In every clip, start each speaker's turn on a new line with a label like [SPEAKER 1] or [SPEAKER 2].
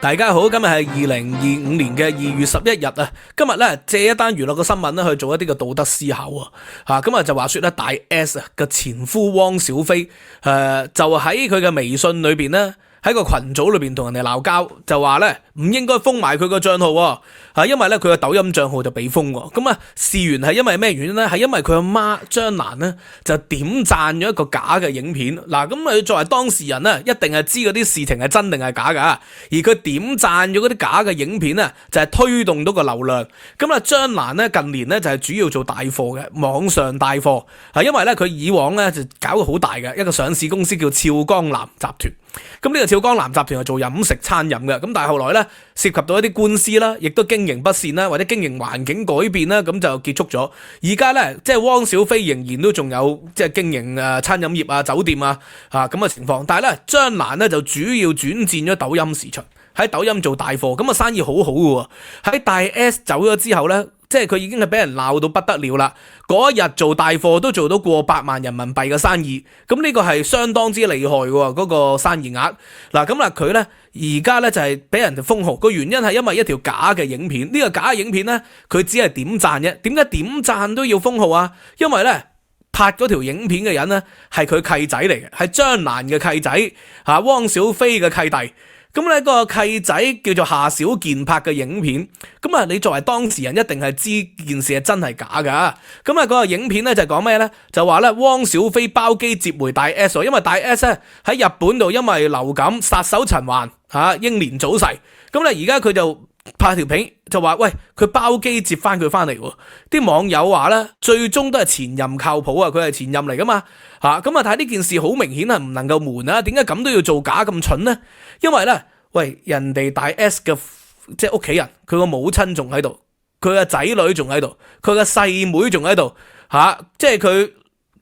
[SPEAKER 1] 大家好，今日係2025年嘅2月11日啊。今日咧借一單娛樂嘅新聞咧去做一啲嘅道德思考啊。今日就話說咧，大 S 嘅前夫汪小菲就喺佢嘅微信裏邊咧，喺個群組裏邊同人哋鬧交，就話咧唔應該封埋佢個賬號因為咧佢個抖音賬號就被封喎。咁事源係因為咩原因咧？係因為佢阿媽張蘭咧就點讚咗一個假嘅影片。嗱，咁佢作為當事人咧，一定係知嗰啲事情係真定係假噶。而佢點讚咗嗰啲假嘅影片咧，就係推動到個流量。咁張蘭咧近年咧就係主要做帶貨嘅，網上帶貨。因為咧佢以往咧就搞個好大嘅一個上市公司叫俏江南集團。咁呢個俏江南集團係做飲食餐飲嘅，咁但係後來咧涉及到一啲官司啦，亦都經營不善啦，或者經營環境改變啦，咁就結束咗。而家咧即係汪小菲仍然都仲有即係經營餐飲業啊、酒店啊咁嘅情況，但係咧張蘭咧就主要轉戰咗抖音市場，喺抖音做帶貨，咁生意好好嘅喎。喺大 S 走咗之後咧，即係佢已經係俾人鬧到不得了啦。嗰一日做帶貨都做到過百萬人民幣嘅生意，咁呢個係相當之厲害嘅嗰個生意額。嗱，咁佢咧而家咧就係俾人哋封號，個原因係因為一條假嘅影片。呢個假嘅影片咧，佢只係點讚啫。點解點讚都要封號啊？因為咧拍嗰條影片嘅人咧係佢契仔嚟嘅，係張蘭嘅契仔，汪小菲嘅契弟。咁咧個契仔叫做夏小健拍嘅影片，咁你作為當事人一定係知件事係真係假噶。咁嗰個影片咧就講咩咧？就話咧汪小菲包機接回大 S， 因為大 S 咧喺日本度因為流感撒手塵寰英年早逝。咁咧而家佢就拍條片就話喂，佢包機接翻佢翻嚟。啲網友話咧最終都係前任靠譜佢係前任嚟噶嘛。但係呢件事好明顯係唔能夠瞞啊。點解咁都要做假咁蠢呢？因為咧喂，人哋大 S 嘅即係屋企人，佢個母親仲喺度，佢個仔女仲喺度，佢個細妹仲喺度即係佢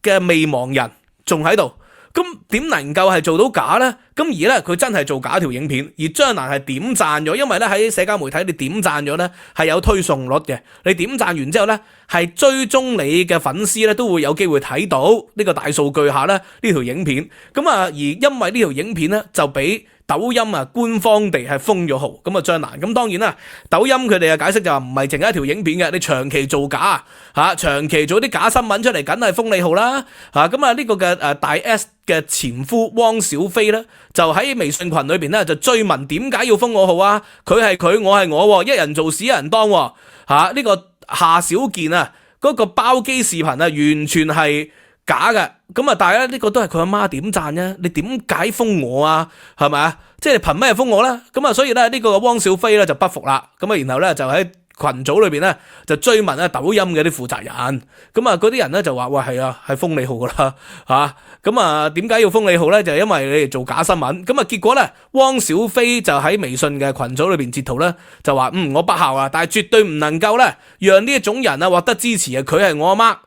[SPEAKER 1] 嘅未亡人仲喺度。咁點能夠係做到假呢？咁而咧佢真係做假條影片，而張蘭係點讚咗，因為咧喺社交媒體你點讚咗咧係有推送率嘅，你點讚完之後咧係追蹤你嘅粉絲咧都會有機會睇到呢個大數據下咧呢條影片。而因為呢條影片咧就俾抖音官方地係封咗號，咁張蘭咁當然啦，抖音佢哋嘅解釋就話唔係淨係一條影片嘅，你長期做假長期做啲假新聞出嚟，梗係封你號啦呢個嘅大 S 嘅前夫汪小菲咧就喺微信群裏邊咧就追問點解要封我號啊？佢係佢，我係我，一人做事一人當呢個夏小健嗰個包機視頻完全係假嘅。但係咧呢個都係佢阿媽點讚啫，你點解封我啊？係咪啊？即係你憑咩封我咧？所以咧呢個汪小菲咧就不服啦。然後咧就喺群組裏邊咧就追問抖音嘅啲負責人。嗰啲人咧就話喂，係封你號噶啦點解要封你號咧？就係因為你哋做假新聞。結果咧汪小菲就喺微信嘅群組裏邊截圖咧就話我不孝但係絕對唔能夠咧讓呢一種人獲得支持佢係我阿媽。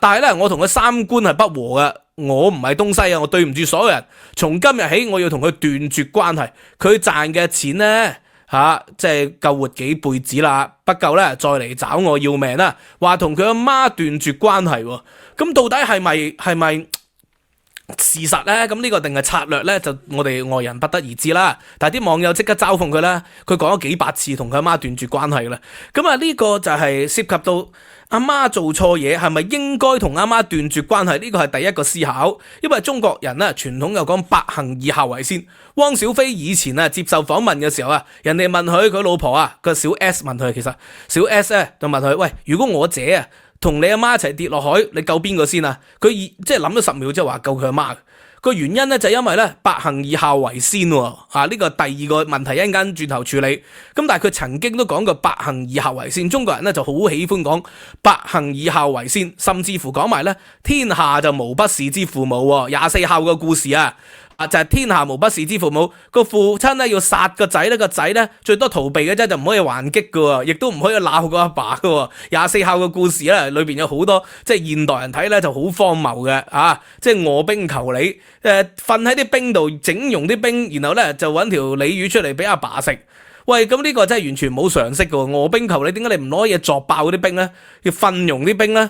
[SPEAKER 1] 但係咧，我同佢三觀係不和嘅，我唔係東西我對唔住所有人。從今日起，我要同佢斷絕關係。佢賺嘅錢咧，即係夠活幾輩子啦，不夠咧再嚟找我要命啦。話同佢阿媽斷絕關係，咁到底係咪事實咧？咁呢個定係策略咧？就我哋外人不得而知啦。但係啲網友即刻嘲諷佢啦，佢講咗幾百次同佢阿媽斷絕關係啦。呢個就係涉及到阿媽做錯嘢，係咪應該同阿媽斷絕關係？呢個係第一個思考。因為中國人傳統又講百行以孝為先。汪小菲以前接受訪問嘅時候人哋問佢老婆個小 S 問佢，其實小 S 咧就問佢喂，如果我姐同你阿媽一齊跌落海，你救邊個先啊？佢即係諗咗10秒之後話救佢阿媽。個原因咧就因為咧百行以孝為先呢個第二個問題一陣間轉頭處理。咁但係佢曾經都講過百行以孝為先，中國人咧就好喜歡講百行以孝為先，甚至乎講埋咧天下就無不是之父母，24孝嘅故事就係天下無不是之父母。個父親咧要殺個仔咧，個仔咧最多逃避嘅啫，就唔可以還擊嘅，亦都唔可以鬧個阿爸嘅。24孝嘅故事咧，裏邊有好多即係現代人睇咧就好荒謬嘅即係餓冰求鯉，瞓喺啲冰度整容啲冰，然後咧就揾條鯉魚出嚟俾阿爸食。喂，咁呢個真係完全冇常識嘅。餓冰求鯉，點解你唔攞嘢鑿爆嗰啲冰咧？要瞓溶啲冰咧？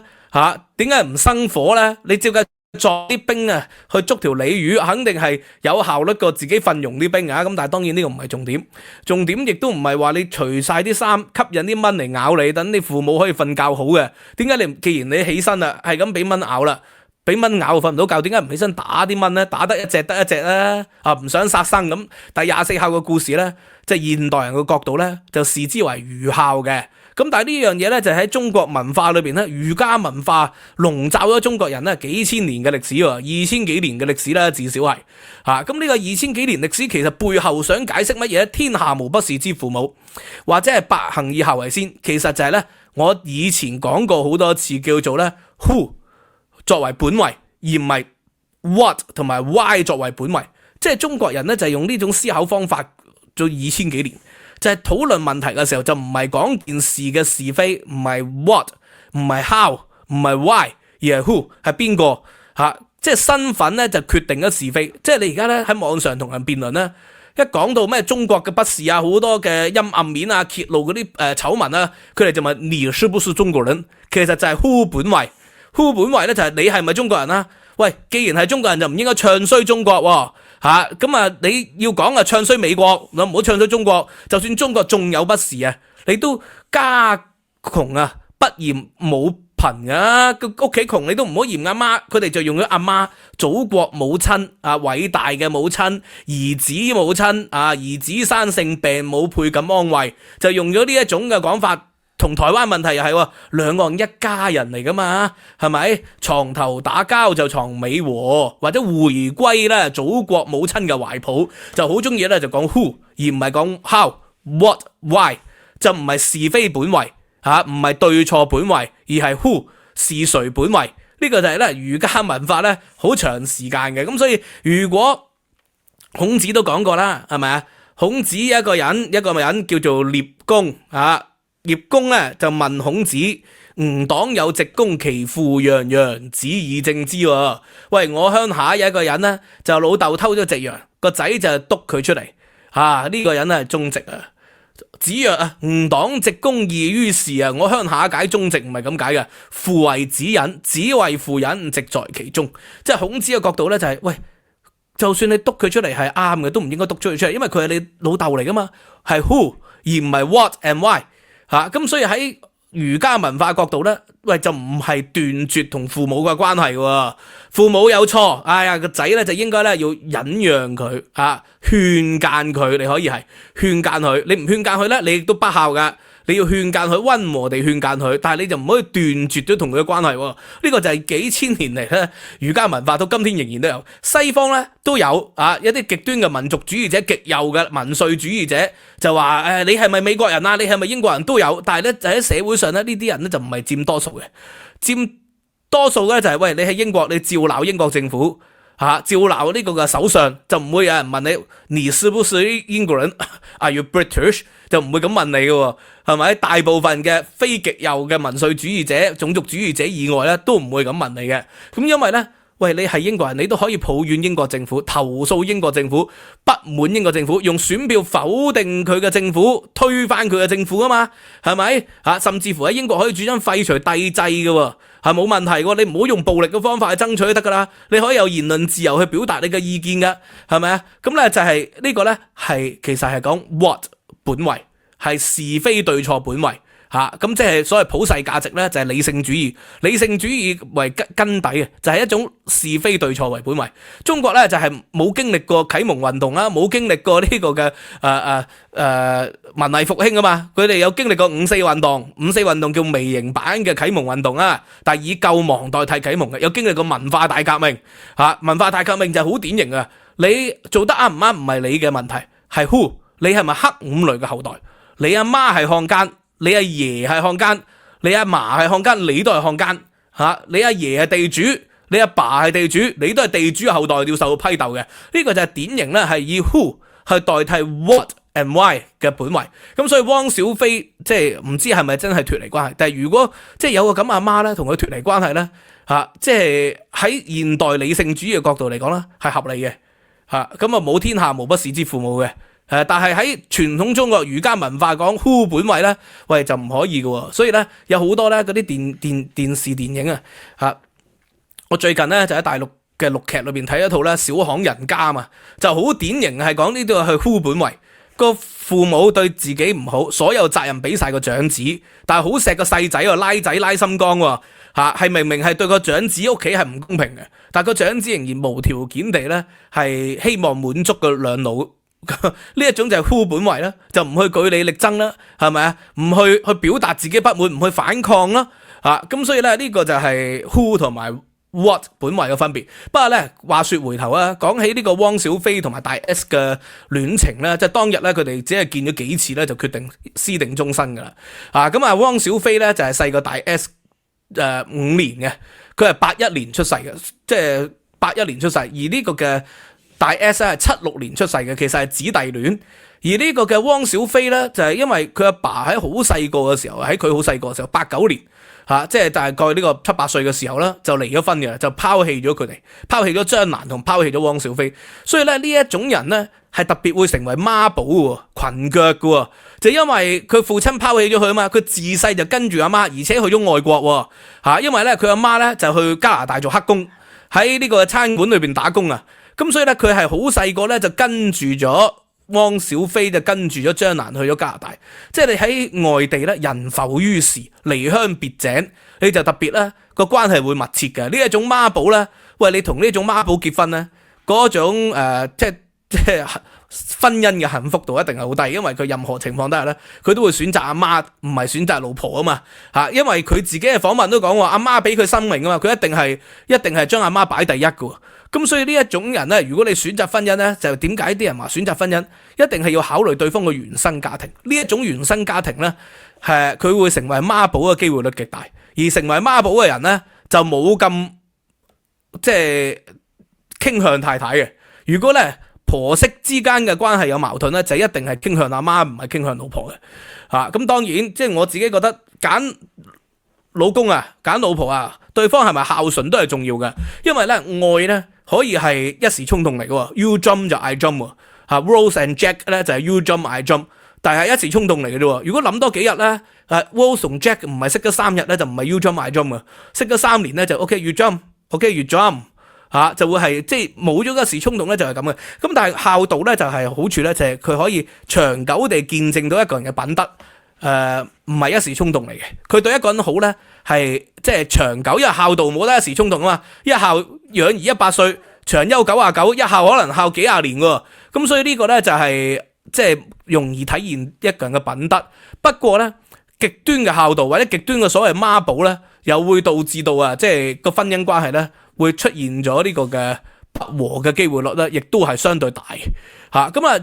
[SPEAKER 1] 點解唔生火咧？你照計作啲兵啊去捉條鯉魚，肯定係有效率過自己奮勇啲兵啊。咁但係當然呢個唔係重點，重點亦都唔係話你除晒啲衫吸引啲蚊嚟咬你，等你父母可以瞓覺好嘅。點解你既然你起身啦，係咁俾蚊咬啦？俾蚊咬瞓唔到覺，點解唔起身打啲蚊咧？打得一隻得一隻咧，唔想殺生咁。第24孝嘅故事咧，即係現代人嘅角度咧，就視之為愚孝嘅。咁但係呢樣嘢咧，就喺中國文化裏邊咧，儒家文化籠罩咗中國人咧幾千年嘅歷史喎，2000幾年嘅歷史啦，至少係咁呢個2000幾年歷史其實背後想解釋乜嘢？天下無不是之父母，或者係百行以孝為先。其實就係咧，我以前講過好多次，叫做咧 who 作為本位，而唔係 what 同埋 why 作為本位。即係中國人咧就係用呢種思考方法做2000幾年，就係討論問題嘅時候就唔係講件事嘅是非，唔係 what， 唔係 how， 唔係 why， 而係 who 係邊個即係身份咧就決定咗是非。即係你而家咧喺網上同人辯論咧，一講到咩中國嘅不是啊，好多嘅陰暗面啊，揭露嗰啲醜聞啊，佢哋就問你是不是中國人？其實就係 who 本位。who 本位咧就係你係咪中國人啊？喂，既然係中國人就唔應該唱衰中國喎，咁你要講唱衰美國，唔好唱衰中國。就算中國仲有不是啊，你都家窮啊，不嫌冇貧啊，屋企窮你都唔好嫌阿媽，佢哋就用咗阿媽、祖國母親偉大嘅母親、兒子母親兒子生性病母倍感安慰，就用咗呢一種嘅講法。同台灣問題又係兩岸一家人嚟噶嘛，係咪？床頭打交就床尾和，或者回歸咧祖國母親嘅懷抱，就好中意咧就講 who 而唔係講 how、what、why， 就唔係是非本位唔係對錯本位，而係 who 是誰本位。呢個就係咧儒家文化咧好長時間嘅。咁所以如果孔子都講過啦，係咪啊？孔子一個人叫做聶公聶公咧就問孔子：吾黨有直公，其父洋洋，子以正之。喂，我鄉下有一個人咧，就老豆偷咗隻羊，個仔就督佢出嚟。呢個人係忠直啊。子曰吾黨直公義於事啊。我鄉下解忠直唔係咁解嘅，父為子隱，子為父隱，直在其中。即係孔子嘅角度咧就係，喂，就算你督佢出嚟係啱嘅，都唔應該督出佢出嚟，因為佢係你老豆嚟噶嘛，係 who 而唔係 what and why。咁所以喺儒家文化角度咧，喂，就唔係斷絕同父母嘅關係喎。父母有錯，個仔咧就應該咧要忍讓佢，勸諫佢。你可以係勸諫佢，你唔勸諫佢咧，你亦都不孝噶。你要勸諫佢，溫和地勸諫佢，但係你就唔可以斷絕咗同佢嘅關係。呢個就係幾千年嚟咧，儒家文化到今天仍然都有。西方咧都有一啲極端嘅民族主義者、極右嘅民粹主義者就話你係咪美國人啊？你係咪英國人都有，但係咧就喺社會上咧呢啲人咧就唔係佔多數嘅，佔多數咧就係喂，你喺英國你照鬧英國政府。照鬧呢個嘅首相，就唔會有人問你是不是英國人？Are you British？ 就唔會咁問你嘅，係咪？大部分嘅非極右嘅民粹主義者、種族主義者以外咧，都唔會咁問你嘅。咁因為咧，喂，你係英國人，你都可以抱怨英國政府、投訴英國政府、不滿英國政府，用選票否定佢嘅政府、推翻佢嘅政府啊嘛，係咪？甚至乎喺英國可以主張廢除帝制嘅。係冇問題嘅，你唔好用暴力嘅方法去爭取就得噶啦，你可以有言論自由去表達你嘅意見噶，係咪啊？咁咧就係呢個咧係其實係講 what 本位，係是非對錯本位。咁即係所謂普世價值咧，就係理性主義，理性主義為根底嘅，就係一種是非對錯為本位。中國咧就係冇經歷過啟蒙運動啦，冇經歷過呢個嘅文藝復興啊嘛，佢哋有經歷過五四運動，五四運動叫微型版嘅啟蒙運動啊，但係以救亡代替啟蒙嘅，有經歷過文化大革命，文化大革命就係好典型啊，你做得啱唔啱唔係你嘅問題，係 who， 你係咪黑五類嘅後代，你阿媽係漢奸。你阿爺係漢奸，你阿嫲係漢奸，你都係漢奸。你阿爺係地主，你阿爸係地主，你都係地主後代，要受到批鬥嘅。呢個就係典型咧，係以 who 去代替 what and why 嘅本位。咁所以汪小菲即係唔知係咪真係脫離關係，但係如果即係有個咁阿媽咧，同佢脫離關係咧，即係喺現代理性主義嘅角度嚟講咧，係合理嘅。咁冇天下無不是之父母嘅。但係喺傳統中國儒家文化講 who 本位咧，喂就唔可以嘅。所以咧有好多咧嗰啲電視電影我最近咧就喺大陸嘅陸劇裏邊睇一套咧《小巷人家》嘛，就好典型係講呢度係夫本位，個父母對自己唔好，所有責任俾晒個長子，但係好錫個細仔喎，拉仔拉心肝喎，係明明係對個長子屋企係唔公平嘅，但係個長子仍然無條件地咧係希望滿足個兩老。呢一種就係夫本位啦，就唔去據理力爭啦，係咪啊？唔去表達自己不滿，唔去反抗啦，咁所以咧呢個就係 who 同埋 what 本位嘅分別。不過咧話說回頭啊，講起呢個汪小菲同埋大 S 嘅戀情咧，即係當日咧佢哋只係見咗幾次咧就決定私定終身噶啦。咁啊汪小菲咧就係細過大 S 5年嘅，佢係81年出世嘅，即係81年出世，而呢個嘅大 S 咧係76年出世嘅，其實係姊弟戀。而呢個嘅汪小菲咧就係因為佢阿爸喺好細個嘅時候，喺佢好細個嘅時候89年即係大概呢個7、8歲嘅時候咧就離咗婚嘅，就拋棄咗佢哋，拋棄咗張蘭同拋棄咗汪小菲。所以咧呢一種人咧係特別會成為媽寶嘅，裙腳嘅，就因為佢父親拋棄咗佢啊嘛，佢自細就跟住阿媽，而且去咗外國因為咧佢阿媽咧就去加拿大做黑工，喺呢個餐館裏邊打工啊。咁所以咧佢係好細個咧就跟住咗汪小菲，就跟住咗張蘭去咗加拿大。即係你喺外地咧人浮於事，離鄉別井，你就特別咧個關係會密切嘅。呢一種媽寶咧，喂，你同呢種媽寶結婚咧，嗰種即係婚姻嘅幸福度一定係好低，因為佢任何情況底下咧，佢都會選擇阿媽，唔係選擇老婆啊嘛因為佢自己嘅訪問都講話，阿媽俾佢生命啊嘛，佢一定係將阿媽擺第一嘅。咁所以呢一種人咧，如果你選擇婚姻咧，就點解啲人話選擇婚姻一定係要考慮對方嘅原生家庭？呢一種原生家庭咧，佢會成為媽寶嘅機會率極大，而成為媽寶嘅人咧就冇咁即係傾向太太嘅。如果咧婆媳之間嘅關係有矛盾咧，就一定係傾向阿媽，唔係傾向老婆嘅。咁當然即係我自己覺得揀老公揀老婆對方係咪孝順都係重要嘅，因為咧愛咧可以係一時衝動嚟嘅，you jump 就 I jump，Rose and Jack 咧就係 you jump I jump， 但係一時衝動嚟嘅啫。如果諗多幾日咧，Rose 同 Jack 唔係識咗3日咧，就唔係 you jump I jump 啊，識咗3年咧就 OK you jump，OK you jump，就會係即係冇咗一時衝動咧就係咁嘅。咁但係孝道咧就係好處咧，就係佢可以長久地見證到一個人嘅品德。唔係一時衝動嚟嘅，佢對一個人好咧，係即係長久，因為孝道冇得一時衝動啊嘛，一孝養兒100歲，長憂99，一孝可能孝幾廿年嘅，咁所以呢個咧就係即係容易體現一個人嘅品德。不過咧極端嘅孝道或者極端嘅所謂媽寶咧，又會導致到即係個婚姻關係咧會出現咗呢個嘅不和嘅機會率咧，亦都係相對大。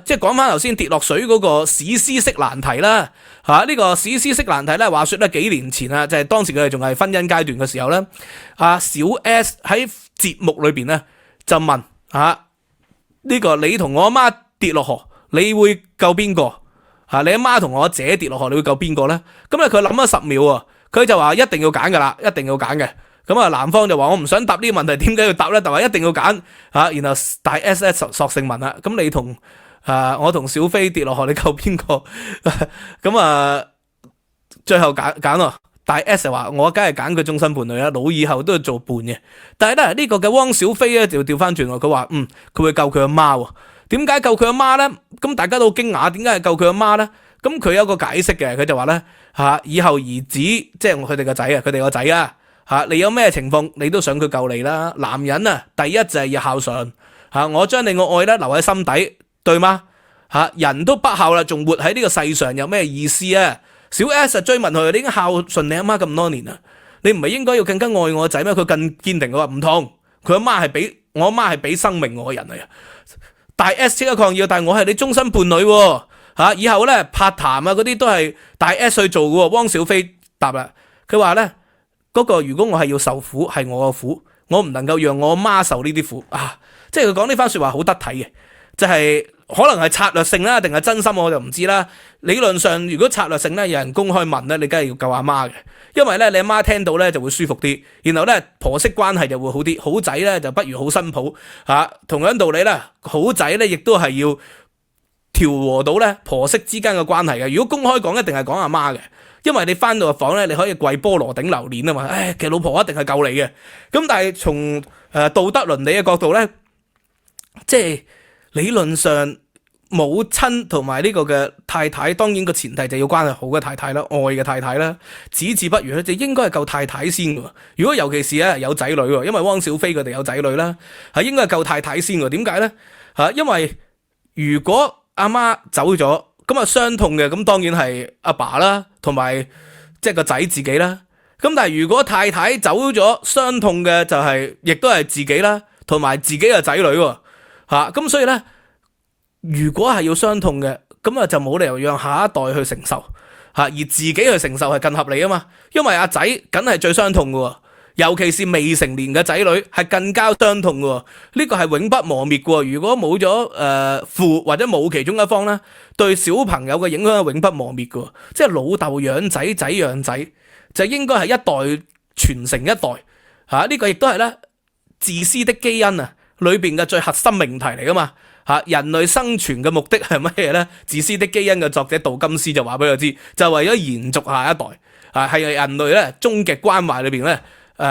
[SPEAKER 1] 即係講翻頭先跌落水嗰個史詩式難題啦。呢個史詩式難題咧，話說咧幾年前就係當時佢哋仲係婚姻階段嘅時候咧，小 S 喺節目裏邊咧就問呢個你同我阿媽跌落河，你會救邊個？你阿媽同我姐跌落河，你會救邊個咧？咁咧佢諗咗10秒佢就話一定要揀噶啦，一定要揀嘅。咁男方就話我唔想答呢個問題，點解要答咧？但係一定要揀然後大 S 索性問啦，咁你同我同小菲跌落河，你救邊個？咁最後揀咯。大 S 就話我梗係揀佢終身伴侶啦，老以後都要做伴嘅。但係咧呢個嘅汪小菲咧就調翻轉，佢話佢會救佢阿媽。點解救佢阿媽咧？咁大家都好驚訝，點解係救佢阿媽咧？咁佢有個解釋嘅，佢就話咧以後兒子即係佢哋個仔佢哋個仔你有咩情況你都想佢救你啦。男人第一就係要孝順我將你個愛咧留喺心底，對嗎？人都不孝啦，仲活喺呢個世上有咩意思啊？小 S 追問佢，你已經孝順你阿媽咁多年啦，你唔係應該要更加愛我個仔咩？佢更堅定，佢話唔同，佢阿媽係俾我阿媽係俾生命我嘅人嚟嘅。大 S 即刻抗議，但係我係你終身伴侶以後咧拍談嗰啲都係大 S 去做嘅。汪小菲答啦，佢話咧嗰個如果我係要受苦係我嘅苦，我唔能夠讓我阿媽受呢啲苦即係佢講呢番說話好得體嘅，就係可能係策略性啦，定係真心我就唔知啦。理論上如果策略性咧，有人公開問咧，你梗係要救阿媽嘅，因為咧你阿媽聽到咧就會舒服啲，然後咧婆媳關係就會好啲，好仔咧就不如好新抱同樣道理咧，好仔咧亦都係要調和到咧婆媳之間嘅關係嘅。如果公開講一定係講阿媽嘅，因為你翻到個房咧，你可以跪菠蘿頂榴蓮啊嘛。其實老婆一定係救你嘅。咁但係從道德倫理嘅角度咧，即係理論上母親同埋呢個嘅太太，當然個前提就要關係好嘅太太啦，愛嘅太太啦，只字不如咧，就應該係救太太先嘅。如果尤其是咧有仔女，因為汪小菲佢哋有仔女啦，係應該係救太太先嘅。點解咧？因為如果阿媽走咗，咁啊傷痛嘅，咁當然係阿爸啦，同埋即係個仔自己啦。咁但係如果太太走咗，傷痛嘅就係亦都係自己啦，同埋自己嘅仔女喎。咁所以咧，如果係要傷痛嘅，咁啊就冇理由讓下一代去承受，而自己去承受係更合理啊嘛。因為阿仔梗係最傷痛嘅，尤其是未成年嘅仔女係更加傷痛嘅。呢個係永不磨滅嘅。如果冇咗父或者冇其中一方咧，對小朋友嘅影響係永不磨滅嘅。即係老豆養仔，仔養仔，就應該係一代傳承一代。呢個亦都係咧自私的基因啊裏邊嘅最核心命題嚟噶嘛。人類生存嘅目的係乜嘢咧？自私的基因嘅作者杜金斯就話俾我知，就為咗延續下一代。係人類咧終極關懷裏邊咧，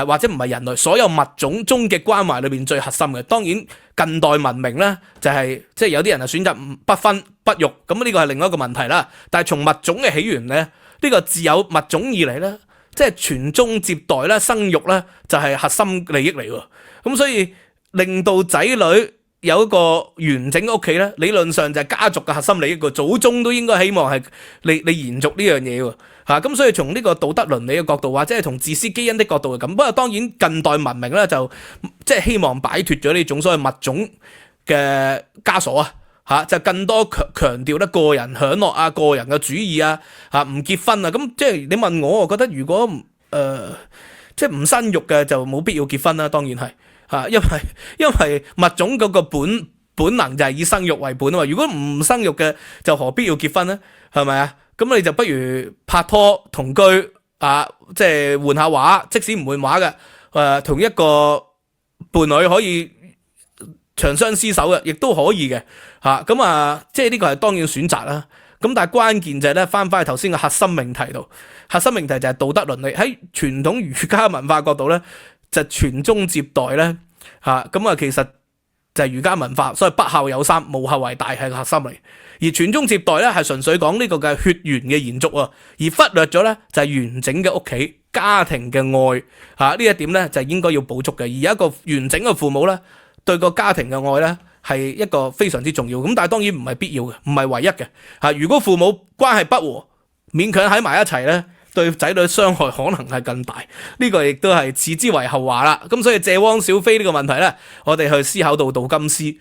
[SPEAKER 1] 或者唔係人類所有物種終極關懷裏邊最核心嘅。當然近代文明咧就係即係有啲人係選擇不婚不育，咁呢個係另外一個問題啦。但係從物種嘅起源咧，呢個自有物種以嚟咧，即係傳宗接代啦、生育咧，就係核心利益嚟喎。咁所以令到仔女有一個完整嘅屋企咧，理論上就係家族嘅核心利益，個祖宗都應該希望係你延續呢樣嘢喎。咁所以從呢個道德倫理嘅角度，或者係從自私基因的角度係咁。不過當然近代文明咧就即係希望擺脫咗呢種所謂物種嘅枷鎖就更多強調得個人享樂啊、個人嘅主義啊、唔結婚啊。咁即係你問我覺得如果即係唔生育嘅就冇必要結婚啦。當然係。因為物種嗰個本能就係以生育為本啊嘛。如果唔生育嘅，就何必要結婚呢？係咪啊？咁你就不如拍拖同居即係換下畫，即使唔換畫嘅，同一個伴侶可以長相廝守嘅，亦都可以嘅。即係呢個係當然選擇啦。咁但係關鍵就係咧，翻去頭先嘅核心命題度，核心命題就係道德倫理。喺傳統儒家文化角度咧，就傳宗接代咧，其實就係儒家文化，所以不孝有三，無後為大係個核心嚟。而傳宗接代咧係純粹講呢個嘅血緣嘅延續喎，而忽略咗咧就係完整嘅屋企家庭嘅愛呢一點咧就應該要補足嘅。而一個完整嘅父母咧，對個家庭嘅愛咧係一個非常之重要。咁但係當然唔係必要嘅，唔係唯一嘅。如果父母關係不和，勉強喺埋一齊咧，對仔女傷害可能係更大，呢個亦都係此之為後話啦。咁所以借汪小菲呢個問題咧，我哋去思考到道金斯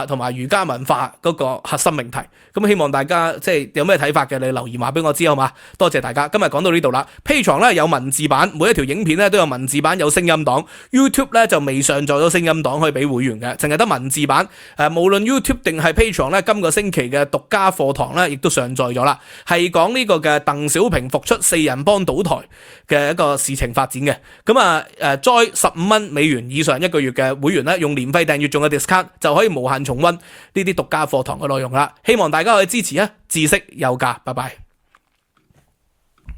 [SPEAKER 1] 同埋儒家文化嗰個核心命題。咁希望大家即係有咩睇法嘅，你留言話俾我知好嘛？多謝大家，今日講到呢度啦。Patreon 咧有文字版，每一條影片咧都有文字版，有聲音檔。YouTube 咧就未上載咗聲音檔可以俾會員嘅，淨係得文字版。無論 YouTube 定係 Patreon 咧，今個星期嘅獨家課堂咧亦都上載咗啦，係講呢個嘅鄧小平復出4人幫倒台嘅一個事情發展嘅。咁再15蚊美元以上一個月嘅會員咧，用年費訂閱仲有 discount 就可以無限重溫呢啲獨家課堂嘅內容啦。希望大家可以支持知識有價，拜拜。